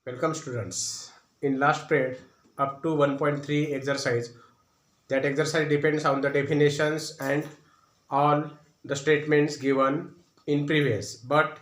Welcome students. In last period up to 1.3 exercise, that exercise depends on the definitions and all the statements given in previous, but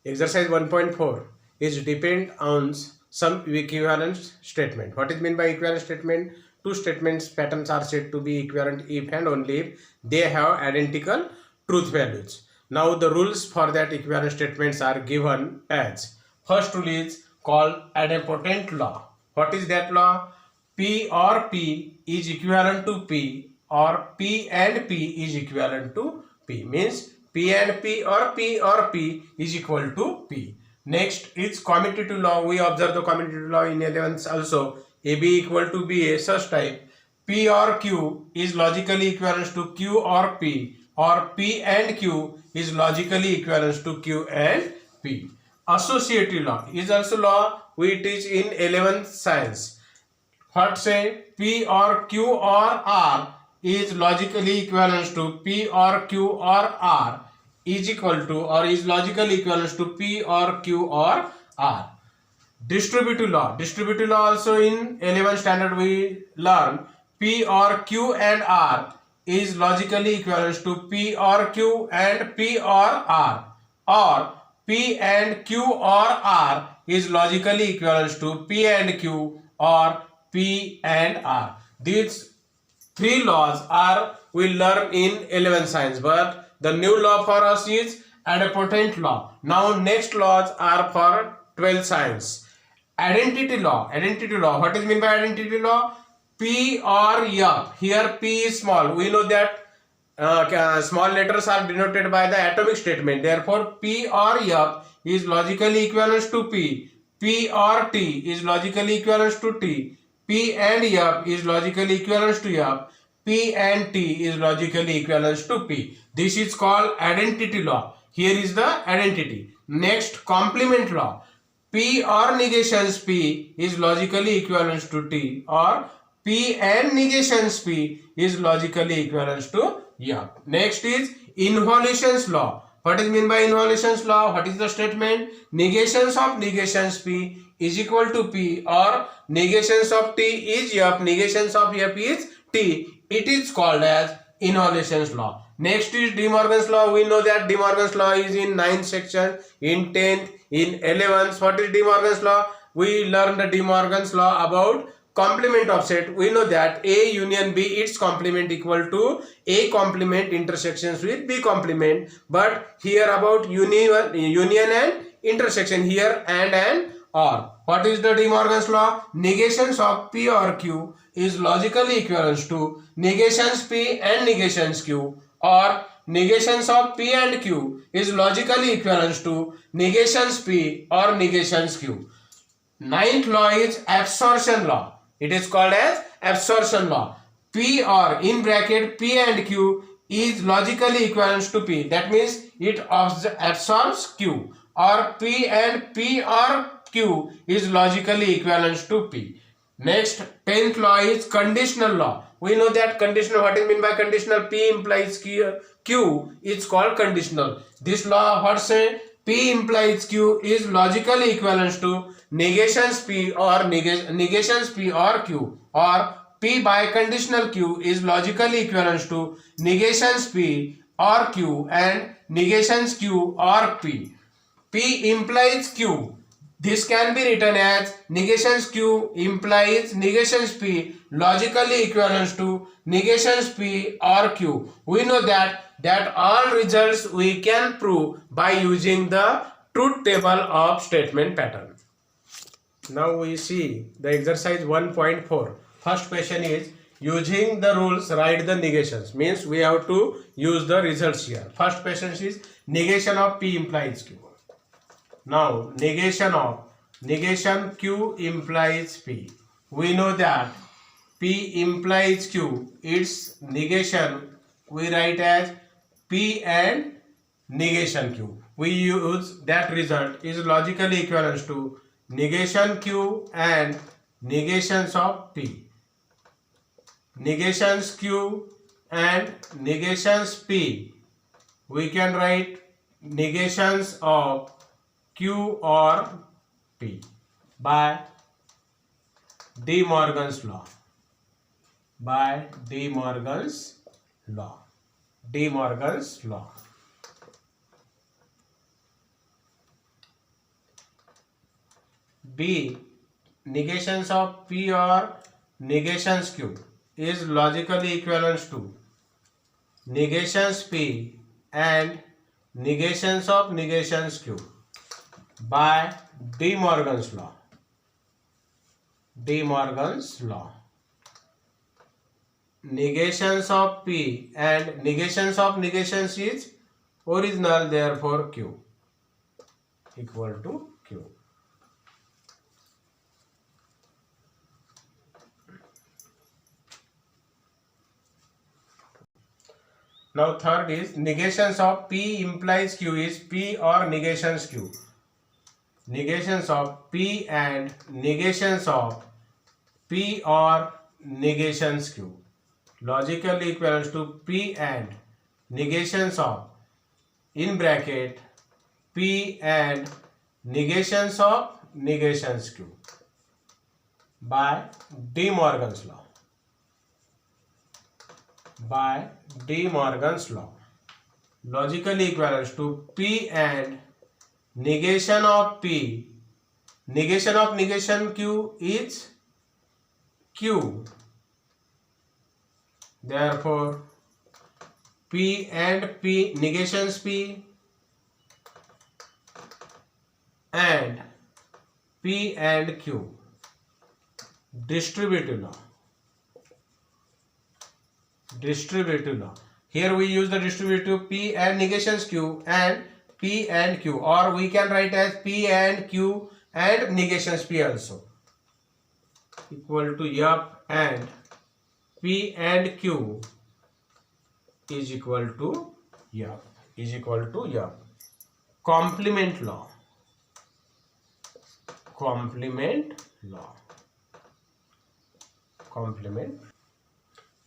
exercise 1.4 is depend on some equivalent statement. What is meant by equivalent statement? Two statements patterns are said to be equivalent if and only if they have identical truth values. Now the rules for that equivalent statements are given as: first rule is called idempotent law. What is that law? P or P is equivalent to P, or P and P is equivalent to P. Means P and P or P is equal to P. Next is commutative law. We observe the commutative law in 11th also. AB equal to BA, such type P or Q is logically equivalent to Q or P, or P and Q is logically equivalent to Q and P. Associative law is also law we teach in 11th science. What say? P or Q or R is logically equivalent to P or Q or R is equal to or is logically equivalent to P or Q or R. Distributive law. Distributive law also in 11th standard we learn P or Q and R is logically equivalent to P or Q and P or R, or P and Q or R is logically equivalent to P and Q or P and R. These three laws are we learn in 11th science, but the new law for us is idempotent law. Now next laws are for 12th science. Identity law. Identity law. What is meant by identity law? P or F. Here P is small. We know that small letters are denoted by the atomic statement. Therefore, P or F is logically equivalent to P. P or T is logically equivalent to T. P and F is logically equivalent to F. P and T is logically equivalent to P. This is called identity law. Here is the identity. Next, complement law. P or negations P is logically equivalent to T, or P and negations P is logically equivalent to F. Next is involutions law. What is meant by involutions law? What is the statement? Negations of negations P is equal to P, or negations of T is F, negations of F is T. It is called as involutions law. Next is De Morgan's law. We know that De Morgan's law is in 9th section, in 10th, in 11th. What is De Morgan's law? We learned the De Morgan's law about complement of set. We know that A union B, its complement equal to A complement intersections with B complement. But here about union and intersection, here and or. What is the De Morgan's law? Negations of P or Q is logically equivalent to negations P and negations Q, or negations of P and Q is logically equivalent to negations P or negations Q. Ninth law is absorption law. It is called as absorption law. P or in bracket P and Q is logically equivalent to P. That means it absorbs Q, or P and P or Q is logically equivalent to P. Next, 10th law is conditional law. We know that conditional, what is meant by conditional? P implies Q is called conditional. This law what say? P implies Q is logically equivalent to negations P or negations P or Q, or P by conditional Q is logically equivalent to negations P or Q and negations Q or P. P implies Q. This can be written as negations Q implies negations P logically equivalent to negations P or Q. We know that all results we can prove by using the truth table of statement pattern. Now we see the exercise 1.4. First question is using the rules write the negations. Means we have to use the results here. First question is negation of P implies Q. Now negation Q implies P. We know that P implies Q. Its negation we write as P and negation Q. We use that result is logically equivalent to negation Q and negations of P. Negations Q and negations P. We can write negations of Q or P. by De Morgan's law. By De Morgan's law. De Morgan's law. B. Negations of P or negations Q is logically equivalent to negations P and negations of negations Q by De Morgan's law. De Morgan's law. Negations of P and negations of negations is original, therefore Q equal to Q. Now third is negations of P implies Q is P or negations Q. Negations of P and negations of P or negations Q. Logically equivalent to P and negations of, in bracket, P and negations of negations Q by De Morgan's law. By De Morgan's law. Logically equivalent to P and negation of P. Negation of negation Q is Q. Therefore, P and P negations P and P and Q. Distributive law. Distributive law. Here we use the distributive P and negations Q and P and Q, or we can write as P and Q and negations P also, equal to F and P and Q is equal to F, is equal to F. Complement law. Complement law. Complement.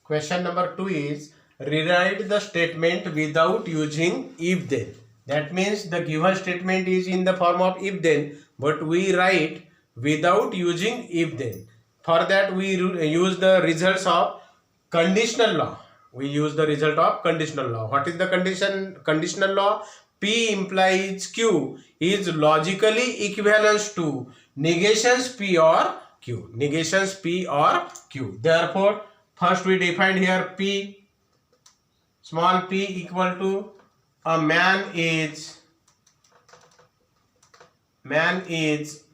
Question number 2 is rewrite the statement without using if then. That means the given statement is in the form of if then, but we write without using if then. For that we use the results of conditional law. We use the result of conditional law. What is the conditional law? P implies Q is logically equivalent to negations P or Q. Negations P or Q. Therefore, first we define here P, small p equal to a man is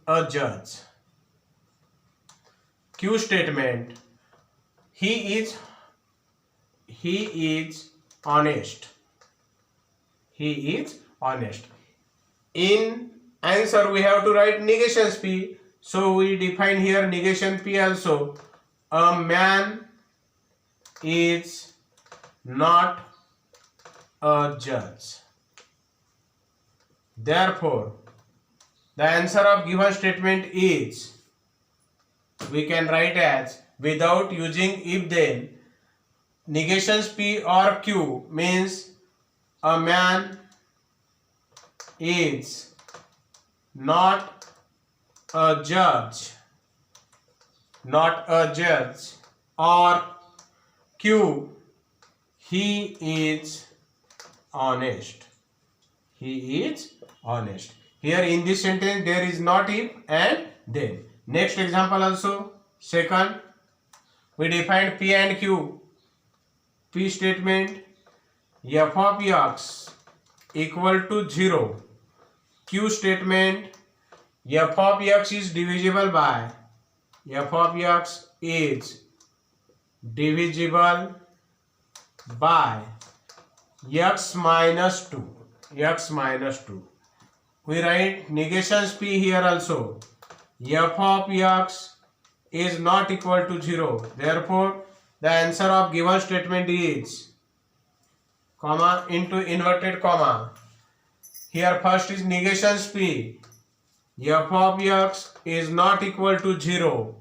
a judge. Q statement, he is honest. He is honest. In answer we have to write negations P. So we define here negation P also. A man is not a judge. Therefore, the answer of given statement is, we can write as without using if then, negations P or Q means a man is not a judge, or Q, he is honest. He is honest. Here in this sentence there is not if and then. Next example also, second, we defined P and Q. P statement, f of x equal to 0. Q statement, f of x is divisible by, f of x is divisible by x minus 2. X minus 2. We write negations P here also. F of x is not equal to 0. Therefore, the answer of given statement is comma into inverted comma. Here first is negations P. F of x is not equal to 0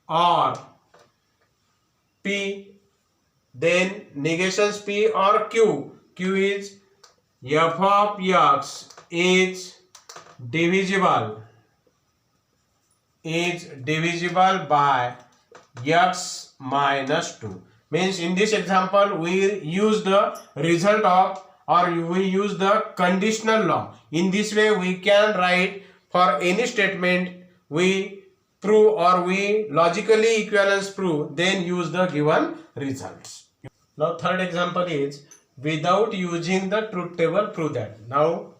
or P, then negations P or Q. Q is f of x is divisible is divisible by x minus 2. Means in this example we use the result of, or we use the conditional law. In this way we can write for any statement we prove or we logically equivalence prove, then use the given results. Now third example is without using the truth table prove that. Now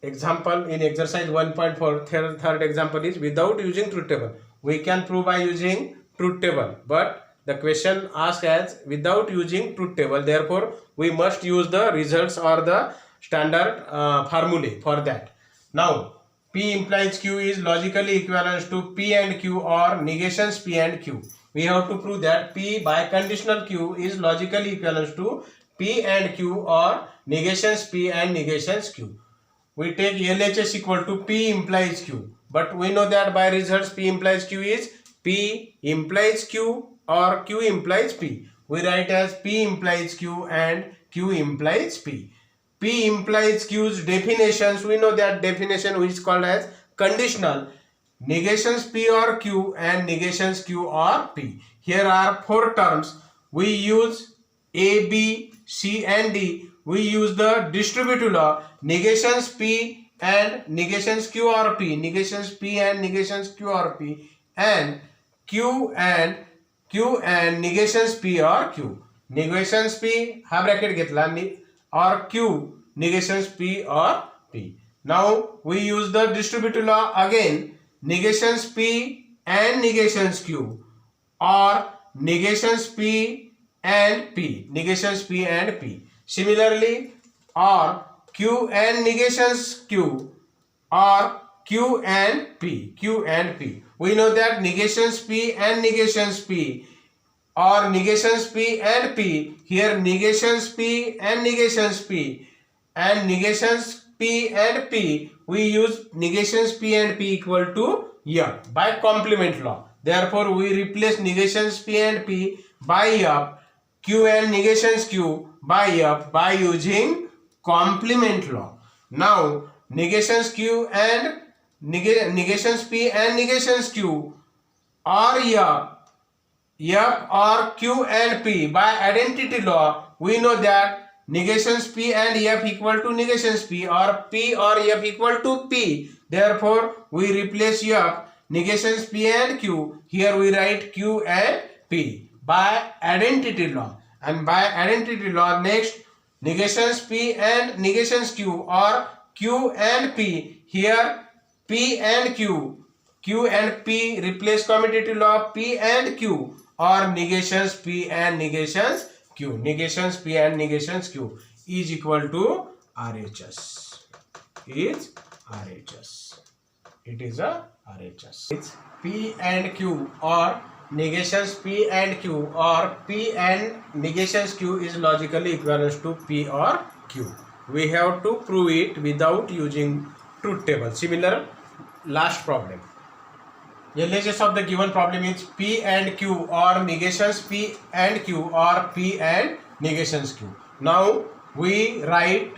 example in exercise 1.4, third example is without using truth table. We can prove by using truth table, but the question asks as without using truth table, therefore we must use the results or the standard formulae for that. Now P implies Q is logically equivalent to P and Q or negations P and Q. We have to prove that P by conditional Q is logically equivalent to P and Q or negations P and negations Q. We take LHS equal to P implies Q, but we know that by results P implies Q is P implies Q or Q implies P. We write as P implies Q and Q implies P. P implies Q's definitions, we know that definition which is called as conditional. Negations P or Q and negations Q or P. Here are four terms. We use A, B, C and D. We use the distributive law. Negations P and negations Q or P. Negations P and negations Q or P. And Q and negations P or Q. Negations P हा bracket घेतला or Q negations P or P. Now we use the distributive law again. Negations P and negations Q or negations P and P. Negations P and P. Similarly, or Q and negations Q or Q and P. Q and P. We know that negations P and negations P or negations P and P. Here negations P and negations P and negations P and P. We use negations P and P equal to F by complement law. Therefore, we replace negations P and P by F, Q and negations Q by F by using complement law. Now, negations Q and negations P and negations Q or F or Q and P by identity law, we know that negations P and F equal to negations P or F equal to P. Therefore, we replace F, negations P and Q. Here we write Q and P by identity law. And by identity law, next negations P and negations Q or Q and P. Here P and Q and P replace commutative law P and Q or negations P and negations Q. Negations P and negations Q is equal to RHS. Is RHS. It is a RHS. It's P and Q or negations P and Q or P and negations Q is logically equivalent to P or Q. We have to prove it without using truth table. Similar last problem. LHS of the given problem is P and Q or negations P and Q or P and negations Q. Now we write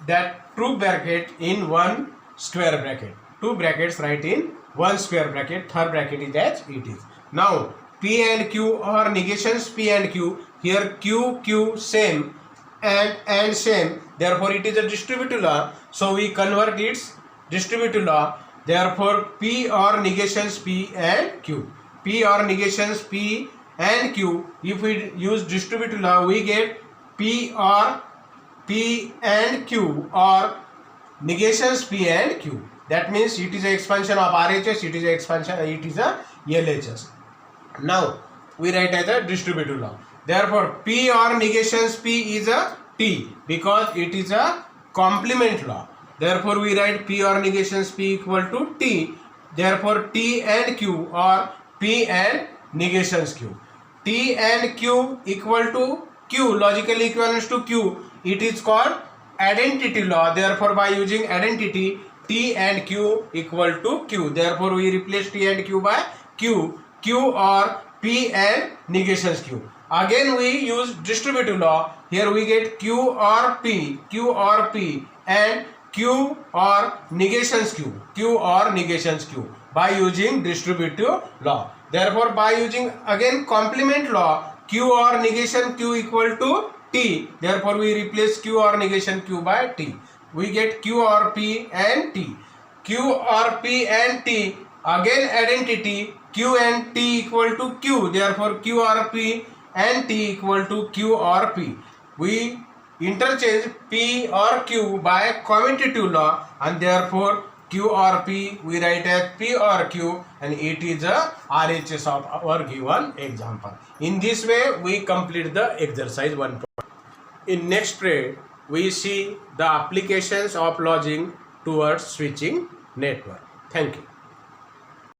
that two bracket in one square bracket. Two brackets write in one square bracket. Third bracket is as it is. Now P and Q or negations P and Q. Here Q same and same. Therefore it is a distributive law. So we convert its distributive law. Therefore, P or negations P and Q. P or negations P and Q. If we use distributive law, we get P or P and Q or negations P and Q. That means it is an expansion of RHS. It is an expansion. It is a LHS. Now we write as a distributive law. Therefore, P or negations P is a T because it is a complement law. Therefore, we write P or negations P equal to T. Therefore, T and Q or P and negations Q. T and Q equal to Q, logically equivalent to Q. It is called identity law. Therefore, by using identity, T and Q equal to Q. Therefore, we replace T and Q by Q. Q or P and negations Q. Again, we use distributive law. Here we get Q or P and Q or negations Q. by using distributive law. Therefore, by using again complement law, Q or negation Q equal to T. Therefore, we replace Q or negation Q by T. We get Q or P and T. Q or P and T, again identity, Q and T equal to Q. Therefore, Q or P and T equal to Q or P. We interchange P or Q by commutative law, and therefore Q or P we write as P or Q, and it is a RHS of our given example. In this way we complete the exercise 1. In next period we see the applications of logic towards switching network. Thank you.